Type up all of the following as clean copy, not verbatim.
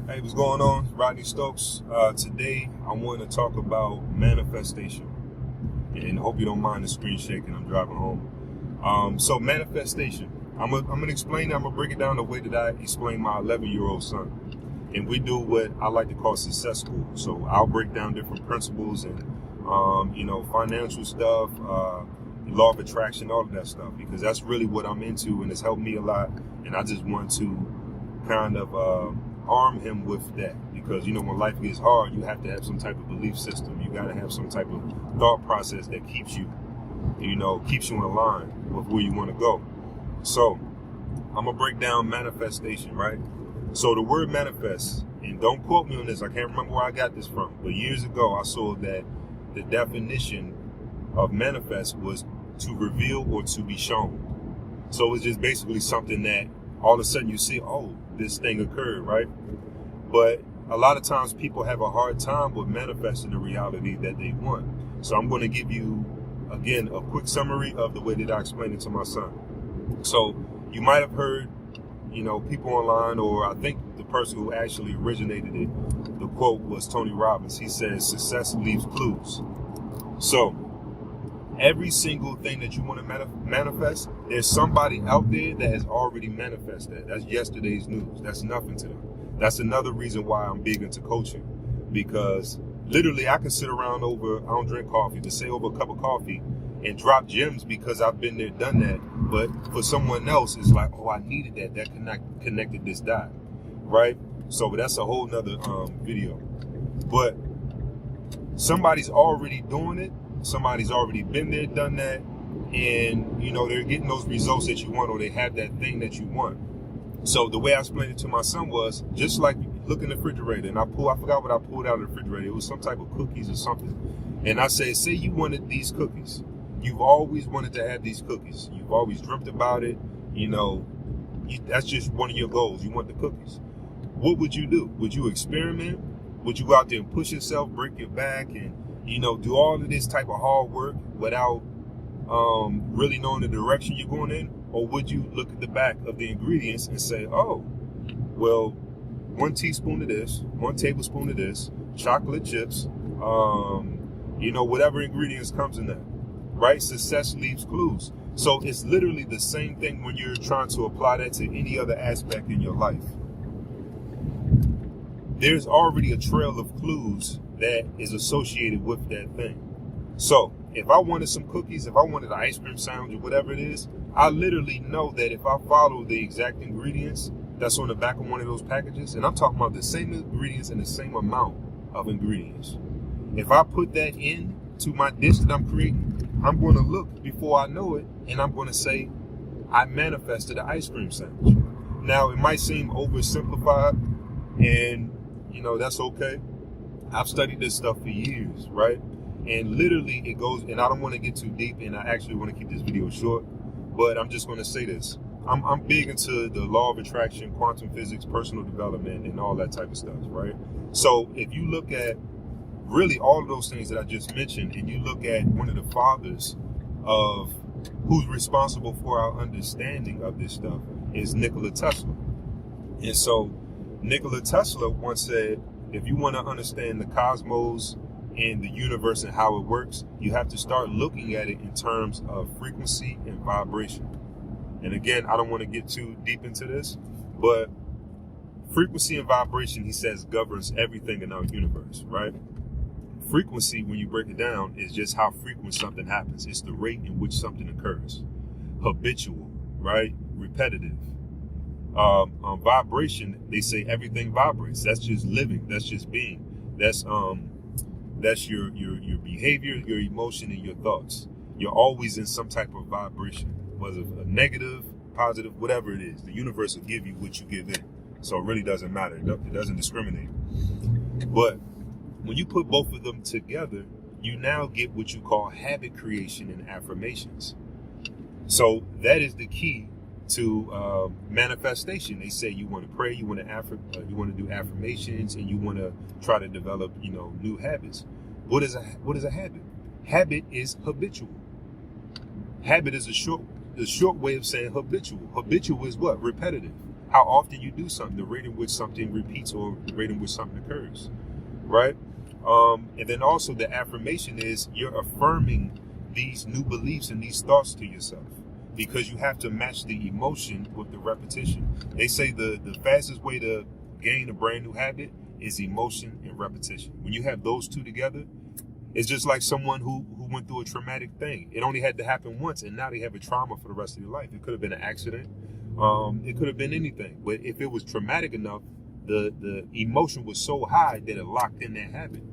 Hey, what's going on? Rodney Stokes. Today, I want to talk about manifestation. And I hope you don't mind the screen shaking. I'm driving home. So manifestation. I'm gonna explain it. I'm gonna break it down the way that I explain my 11-year-old son. And we do what I like to call success school. So I'll break down different principles and financial stuff, law of attraction, all of that stuff, because that's really what I'm into, and it's helped me a lot. And I just want to kind of arm him with that, because when life gets hard, you have to have some type of belief system. You got to have some type of thought process that keeps you in line with where you want to go. So I'm gonna break down manifestation, right? So the word manifest, and don't quote me on this, I can't remember where I got this from, but years ago I saw that the definition of manifest was to reveal or to be shown. So it's just basically something that all of a sudden you see, oh, this thing occurred, right? But a lot of times people have a hard time with manifesting the reality that they want. So I'm going to give you, again, a quick summary of the way that I explained it to my son. So you might have heard, people online, or I think the person who actually originated it, the quote was Tony Robbins. He says, success leaves clues. So every single thing that you want to manifest, there's somebody out there that has already manifested. That's yesterday's news. That's nothing to them. That's another reason why I'm big into coaching, because literally I can sit around I don't drink coffee, but say over a cup of coffee and drop gems because I've been there, done that. But for someone else, it's like, oh, I needed that. That connected this dot, right? So that's a whole nother video. But somebody's already doing it. Somebody's already been there, done that, and they're getting those results that you want, or they have that thing that you want. So the way I explained it to my son was just like, look in the refrigerator, and I forgot what I pulled out of the refrigerator. It was some type of cookies or something. And I said, say you wanted these cookies. You've always wanted to have these cookies. You've always dreamt about it. That's just one of your goals. You want the cookies. What would you do? Would you experiment? Would you go out there and push yourself, break your back, and do all of this type of hard work without really knowing the direction you're going in? Or would you look at the back of the ingredients and say, oh, well, 1 teaspoon of this, 1 tablespoon of this, chocolate chips, whatever ingredients comes in that, right? Success leaves clues. So it's literally the same thing when you're trying to apply that to any other aspect in your life. There's already a trail of clues that is associated with that thing. So if I wanted some cookies, if I wanted an ice cream sandwich or whatever it is, I literally know that if I follow the exact ingredients that's on the back of one of those packages, and I'm talking about the same ingredients and the same amount of ingredients, if I put that in to my dish that I'm creating, I'm going to look before I know it, and I'm going to say, I manifested an ice cream sandwich. Now, it might seem oversimplified, and that's okay. I've studied this stuff for years, right? And literally it goes, and I don't want to get too deep, and I actually want to keep this video short, but I'm just going to say this. I'm big into the law of attraction, quantum physics, personal development, and all that type of stuff, right? So if you look at really all of those things that I just mentioned, and you look at one of the fathers of who's responsible for our understanding of this stuff is Nikola Tesla. And so Nikola Tesla once said, if you want to understand the cosmos and the universe and how it works, you have to start looking at it in terms of frequency and vibration. And again, I don't want to get too deep into this, but frequency and vibration, he says, governs everything in our universe, right? Frequency, when you break it down, is just how frequent something happens. It's the rate in which something occurs. Habitual, right? Repetitive. Vibration, they say everything vibrates. That's just living. That's just being. That's your behavior, your emotion, and your thoughts. You're always in some type of vibration, whether a negative, positive, whatever it is. The universe will give you what you give in. So it really doesn't matter. It doesn't discriminate. But when you put both of them together, you now get what you call habit creation and affirmations. So that is the key to manifestation. They say you want to pray, you want to do affirmations, and you want to try to develop, new habits. What is a habit? Habit is habitual. Habit is a short way of saying habitual. Habitual is what? Repetitive. how often you do something, the rate in which something repeats or the rate in which something occurs, right? And then also the affirmation is you're affirming these new beliefs and these thoughts to yourself, because you have to match the emotion with the repetition. They say the fastest way to gain a brand new habit is emotion and repetition. When you have those two together, it's just like someone who went through a traumatic thing. It only had to happen once, and now they have a trauma for the rest of their life. It could have been an accident. It could have been anything. But if it was traumatic enough, the emotion was so high that it locked in that habit.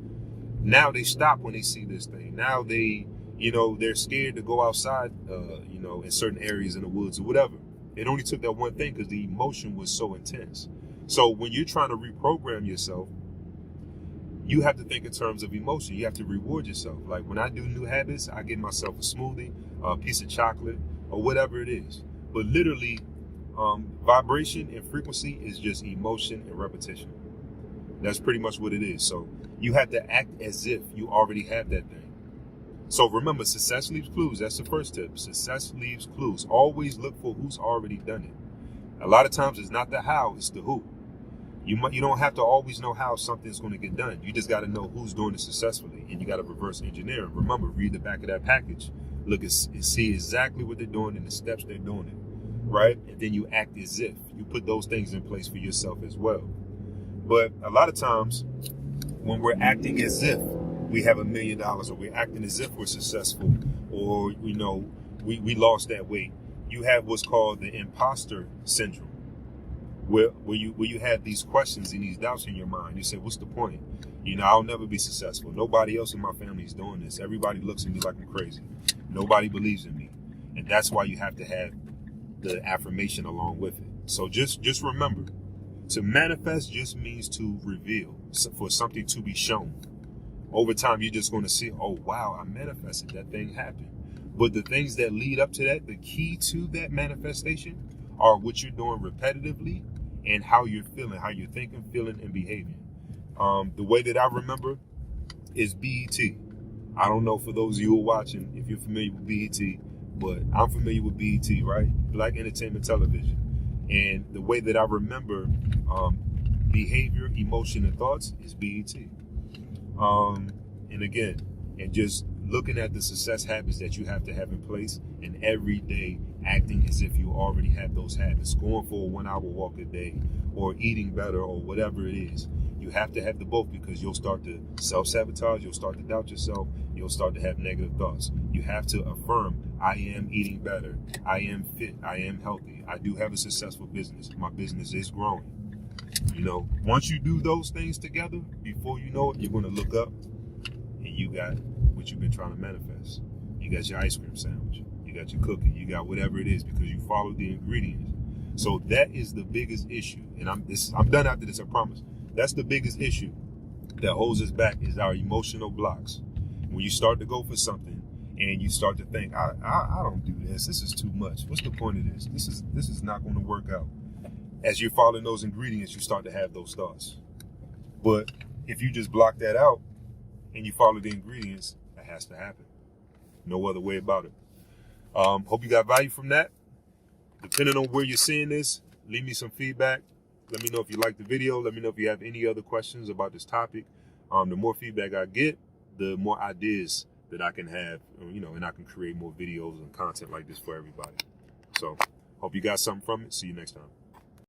Now they stop when they see this thing. Now they're scared to go outside, in certain areas in the woods or whatever. It only took that one thing because the emotion was so intense. So when you're trying to reprogram yourself, you have to think in terms of emotion. You have to reward yourself. Like when I do new habits, I get myself a smoothie, a piece of chocolate, or whatever it is. But literally, vibration and frequency is just emotion and repetition. That's pretty much what it is. So you have to act as if you already have that thing. So remember, success leaves clues. That's the first tip. Success leaves clues. Always look for who's already done it. A lot of times it's not the how, it's the who. You don't have to always know how something's going to get done. You just got to know who's doing it successfully, and you got to reverse engineer. Remember, read the back of that package. Look and see exactly what they're doing and the steps they're doing it, right? And then you act as if. You put those things in place for yourself as well. But a lot of times, when we're acting as if we have $1 million, or we're acting as if we're successful, or we lost that weight, you have what's called the Imposter Syndrome. Where you have these questions and these doubts in your mind. You say, what's the point? I'll never be successful. Nobody else in my family is doing this. Everybody looks at me like I'm crazy. Nobody believes in me. And that's why you have to have the affirmation along with it. So just remember, to manifest just means to reveal, for something to be shown. Over time, you're just going to see, oh, wow, I manifested. That thing happened. But the things that lead up to that, the key to that manifestation, are what you're doing repetitively and how you're feeling, how you're thinking, feeling, and behaving. The way that I remember is BET. I don't know for those of you who are watching if you're familiar with BET, but I'm familiar with BET, right? Black Entertainment Television. And the way that I remember behavior, emotion, and thoughts is BET. And just looking at the success habits that you have to have in place, and every day acting as if you already have those habits, going for a 1 hour walk a day, or eating better, or whatever it is. You have to have the both, because you'll start to self-sabotage, you'll start to doubt yourself, you'll start to have negative thoughts. You have to affirm, I am eating better, I am fit, I am healthy, I do have a successful business, my business is growing. Once you do those things together, before you know it, you're going to look up and you got what you've been trying to manifest. You got your ice cream sandwich, you got your cookie, you got whatever it is, because you followed the ingredients. So that is the biggest issue. And I'm done after this, I promise. That's the biggest issue that holds us back, is our emotional blocks. When you start to go for something and you start to think, I don't do this. This is too much. What's the point of this? This is not going to work out. As you're following those ingredients, you start to have those thoughts. But if you just block that out and you follow the ingredients, that has to happen. No other way about it. Hope you got value from that. Depending on where you're seeing this, leave me some feedback. Let me know if you like the video. Let me know if you have any other questions about this topic. The more feedback I get, the more ideas that I can have, and I can create more videos and content like this for everybody. So, hope you got something from it. See you next time.